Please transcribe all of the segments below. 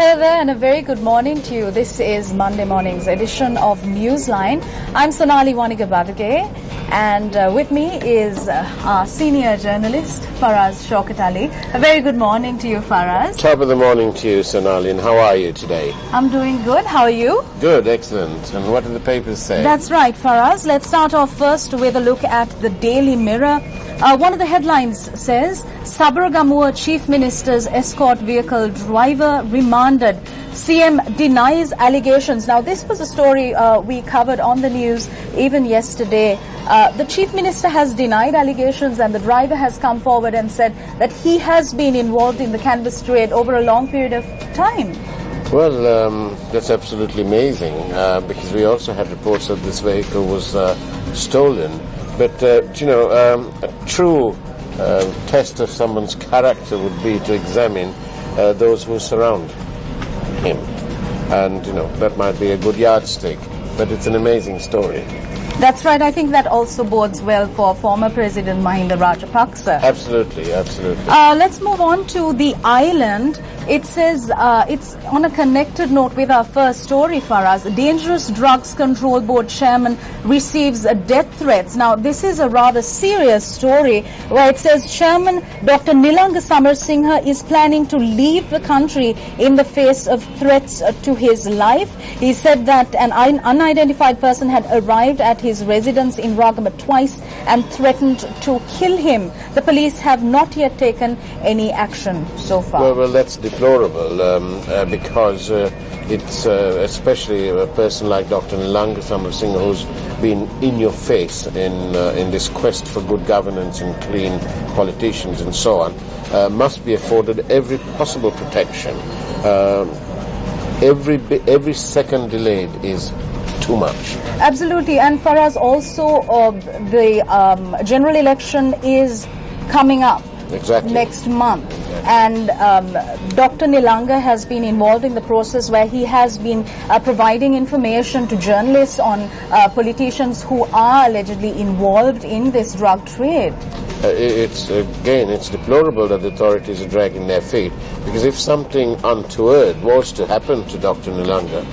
Hello there and a very good morning to you. This is Monday morning's edition of Newsline. I'm Sonali Wanigabadage and with me is our senior journalist Faraz Shaukat Ali. A very good morning to you, Faraz. Top of the morning to you, Sonali, and how are you today? I'm doing good. How are you? Good, excellent. And what do the papers say? That's right, Faraz. Let's start off first with a look at the Daily Mirror. One of the headlines says, Sabaragamuwa Chief Minister's escort vehicle driver remanded. CM denies allegations. Now, this was a story we covered on the news even yesterday. The Chief Minister has denied allegations and the driver has come forward and said that he has been involved in the cannabis trade over a long period of time. Well, that's absolutely amazing because we also had reports that this vehicle was stolen. But, a true test of someone's character would be to examine those who surround him. And, that might be a good yardstick. But it's an amazing story. That's right. I think that also bodes well for former President Mahinda Rajapaksa. Absolutely, absolutely. Let's move on to the island. It says, it's on a connected note with our first story, Faraz. Dangerous Drugs Control Board chairman receives death threats. Now, this is a rather serious story where it says Chairman Dr. Nilanga Samarsinghe is planning to leave the country in the face of threats to his life. He said that an unidentified person had arrived at his residence in Ragama twice and threatened to kill him. The police have not yet taken any action so far. Well, that's deplorable because it's especially a person like Dr. Nilanga Samarsinghe, who's been in your face in this quest for good governance and clean politicians and so on, must be afforded every possible protection. Every second delayed is too much. Absolutely. And for us also, the general election is coming up. Exactly. Next month. And Dr. Nilanga has been involved in the process where he has been providing information to journalists on politicians who are allegedly involved in this drug trade. It's deplorable that the authorities are dragging their feet, because if something untoward was to happen to Dr. Nilanga,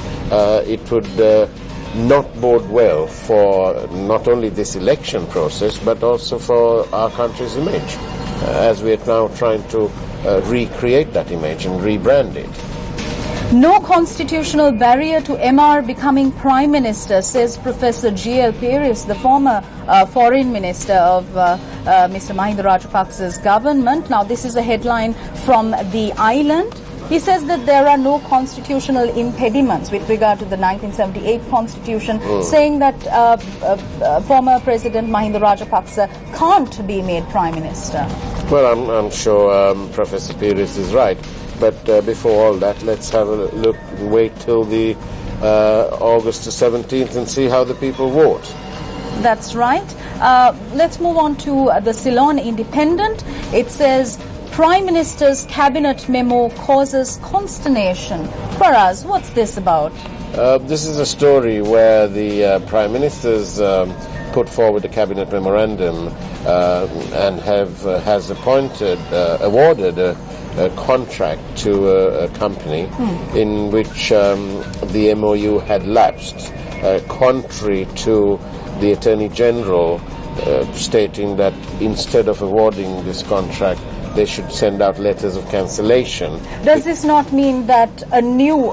it would not bode well for not only this election process but also for our country's image, as we are now trying to recreate that image and rebrand it. No constitutional barrier to MR becoming Prime Minister, says Professor G.L. Peris, the former Foreign Minister of Mr. Mahinda Rajapaksa's government. Now, this is a headline from The Island. He says that there are no constitutional impediments with regard to the 1978 constitution, saying that former President Mahinda Rajapaksa can't be made Prime Minister. Well, I'm sure Professor Peris is right. But before all that, let's have a look and wait till the August the 17th and see how the people vote. That's right. Let's move on to the Ceylon Independent. It says, Prime Minister's cabinet memo causes consternation. For us, what's this about? This is a story where the Prime Minister's put forward a cabinet memorandum and has awarded a contract to a company in which the MOU had lapsed, contrary to the Attorney General stating that instead of awarding this contract, they should send out letters of cancellation. Does this not mean that a new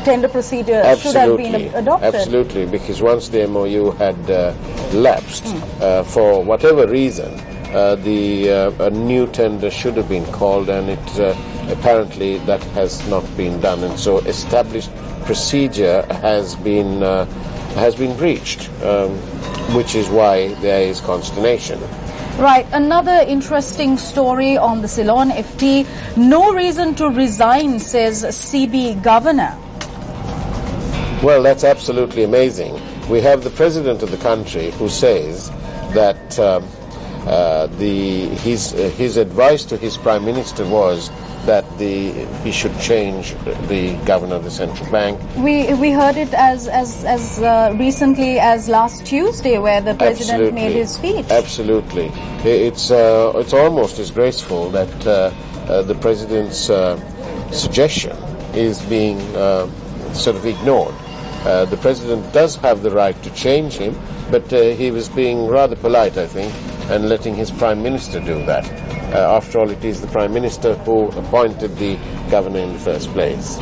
tender procedure should have been adopted? Absolutely, because once the MOU had lapsed, for whatever reason, a new tender should have been called, and apparently that has not been done, and so established procedure has been breached, which is why there is consternation. Right. Another interesting story on the Ceylon FT. No reason to resign, says CB governor. Well, that's absolutely amazing. We have the president of the country who says that his advice to his prime minister was that he should change the governor of the central bank. We heard it as recently as last Tuesday, where the president made his speech. Absolutely, it's almost disgraceful that the president's suggestion is being sort of ignored. The president does have the right to change him, but he was being rather polite, I think, and letting his prime minister do that. After all, it is the prime minister who appointed the governor in the first place.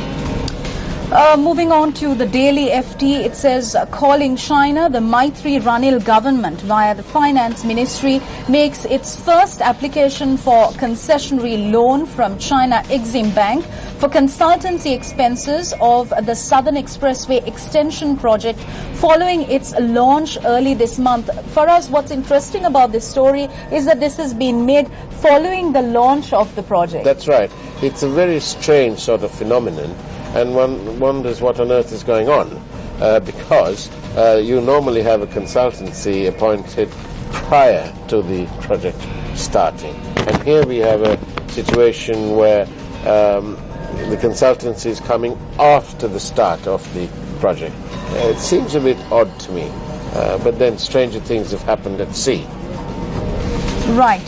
Moving on to the Daily FT, it says, calling China, the Maitri Ranil government via the finance ministry makes its first application for concessionary loan from China Exim Bank for consultancy expenses of the Southern Expressway extension project following its launch early this month. For us, what's interesting about this story is that this has been made following the launch of the project. That's right. It's a very strange sort of phenomenon, and one wonders what on earth is going on, because you normally have a consultancy appointed prior to the project starting. And here we have a situation where the consultancy is coming after the start of the project. It seems a bit odd to me, but then stranger things have happened at sea. Right.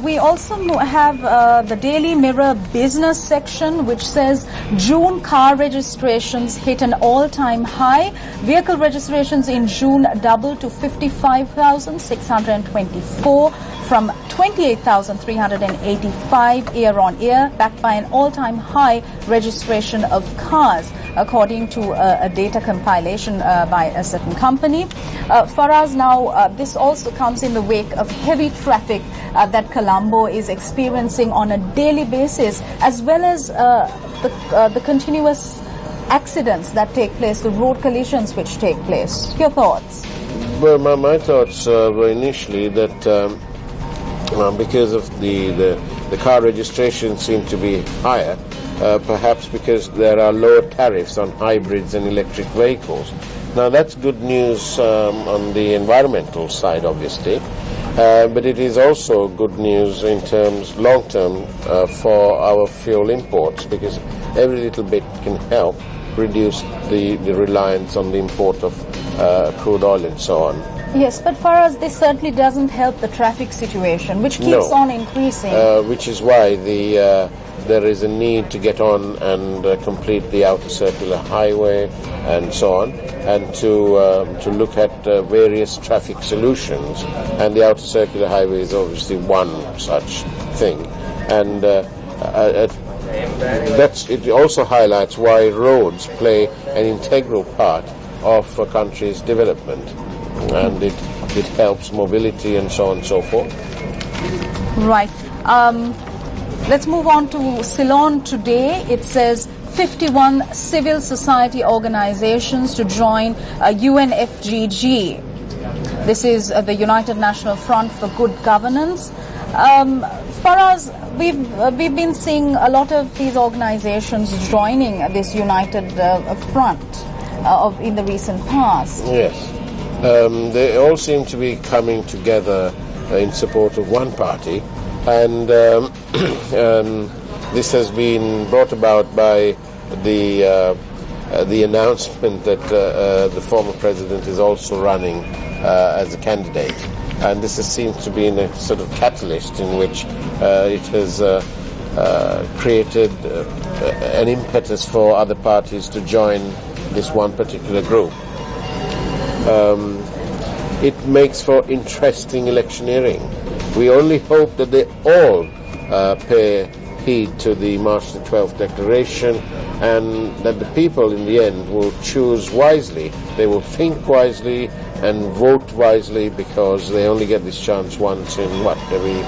We also have the Daily Mirror business section, which says June car registrations hit an all-time high. Vehicle registrations in June doubled to 55,624 from 28,385 year-on-year, backed by an all-time high registration of cars, according to a data compilation by a certain company. For us now, this also comes in the wake of heavy traffic that Colombo is experiencing on a daily basis, as well as the continuous accidents that take place, the road collisions which take place. Your thoughts? Well, my thoughts were initially that because of the car registrations seem to be higher, perhaps because there are lower tariffs on hybrids and electric vehicles. Now that's good news on the environmental side, obviously, but it is also good news in terms long-term for our fuel imports, because every little bit can help reduce the reliance on the import of crude oil and so on. Yes, but for us this certainly doesn't help the traffic situation, which keeps on increasing. Which is why there is a need to get on and complete the outer circular highway and so on, and to look at various traffic solutions. And the outer circular highway is obviously one such thing. And it also highlights why roads play an integral part of a country's development, and it helps mobility and so on and so forth. Right. Let's move on to Ceylon today. It says 51 civil society organizations to join UNFGG. This is the United National Front for Good Governance. For us, we've been seeing a lot of these organizations joining this united front in the recent past. Yes. They all seem to be coming together in support of one party, and this has been brought about by the announcement that the former president is also running as a candidate, and this seems to be a sort of catalyst in which it has created an impetus for other parties to join this one particular group. It makes for interesting electioneering. We only hope that they all pay heed to the March the 12th declaration, and that the people in the end will choose wisely. They will think wisely and vote wisely, because they only get this chance once in, every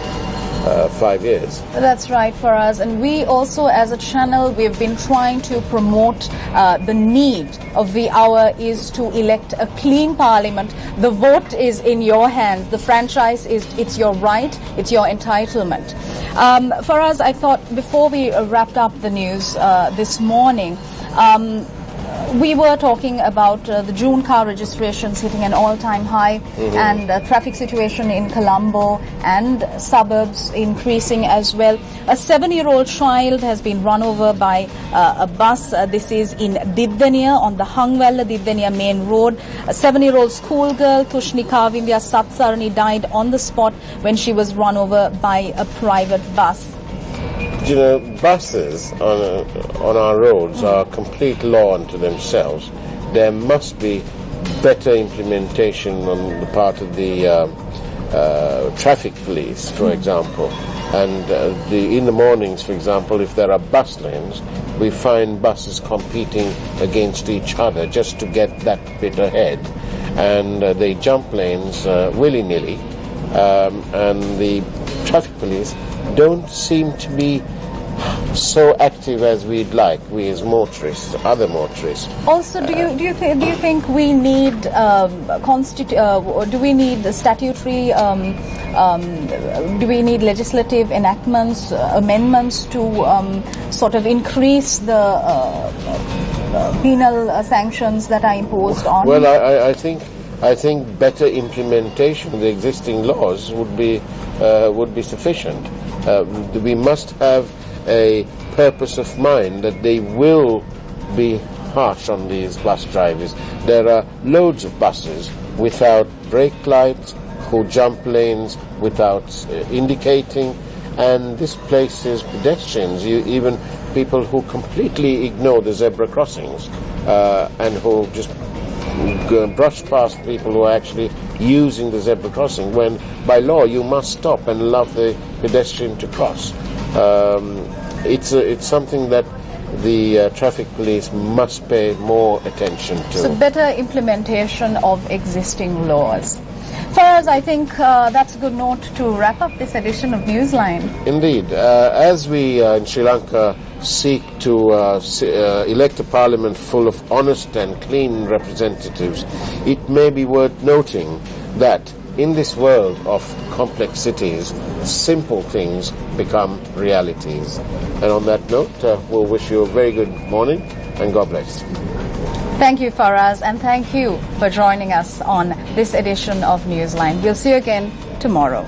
5 years. That's right for us. And we also, as a channel, we've been trying to promote the need of the hour is to elect a clean parliament. The vote is in your hands. The franchise it's your right, it's your entitlement. For us, I thought before we wrapped up the news this morning, we were talking about the June car registrations hitting an all-time high, and the traffic situation in Colombo and suburbs increasing as well. A 7-year-old child has been run over by a bus. This is in Didveniya on the Hangwella-Didveniya main road. A 7-year-old schoolgirl, Tushni Kavindya Satsarani, died on the spot when she was run over by a private bus. You know, buses on our roads are a complete law unto themselves. There must be better implementation on the part of the traffic police, for example. And in the mornings, for example, if there are bus lanes, we find buses competing against each other just to get that bit ahead. And they jump lanes willy-nilly. And the traffic police don't seem to be so active as we'd like, we as motorists, other motorists. Also, do you think we need do we need statutory do we need legislative enactments, amendments to sort of increase the penal sanctions that are imposed on? Well, I think better implementation of the existing laws would be sufficient. We must have a purpose of mind that they will be harsh on these bus drivers. There are loads of buses without brake lights, who jump lanes without indicating, and this places pedestrians, even people who completely ignore the zebra crossings and who just brush past people who are actually using the zebra crossing, when by law you must stop and allow the pedestrian to cross. It's something that the traffic police must pay more attention to. So better implementation of existing laws. Faraz, I think that's a good note to wrap up this edition of Newsline. Indeed. As we in Sri Lanka seek to elect a parliament full of honest and clean representatives, it may be worth noting that in this world of complexities, simple things become realities. And on that note, we'll wish you a very good morning and God bless. Thank you, Faraz, and thank you for joining us on this edition of Newsline. We'll see you again tomorrow.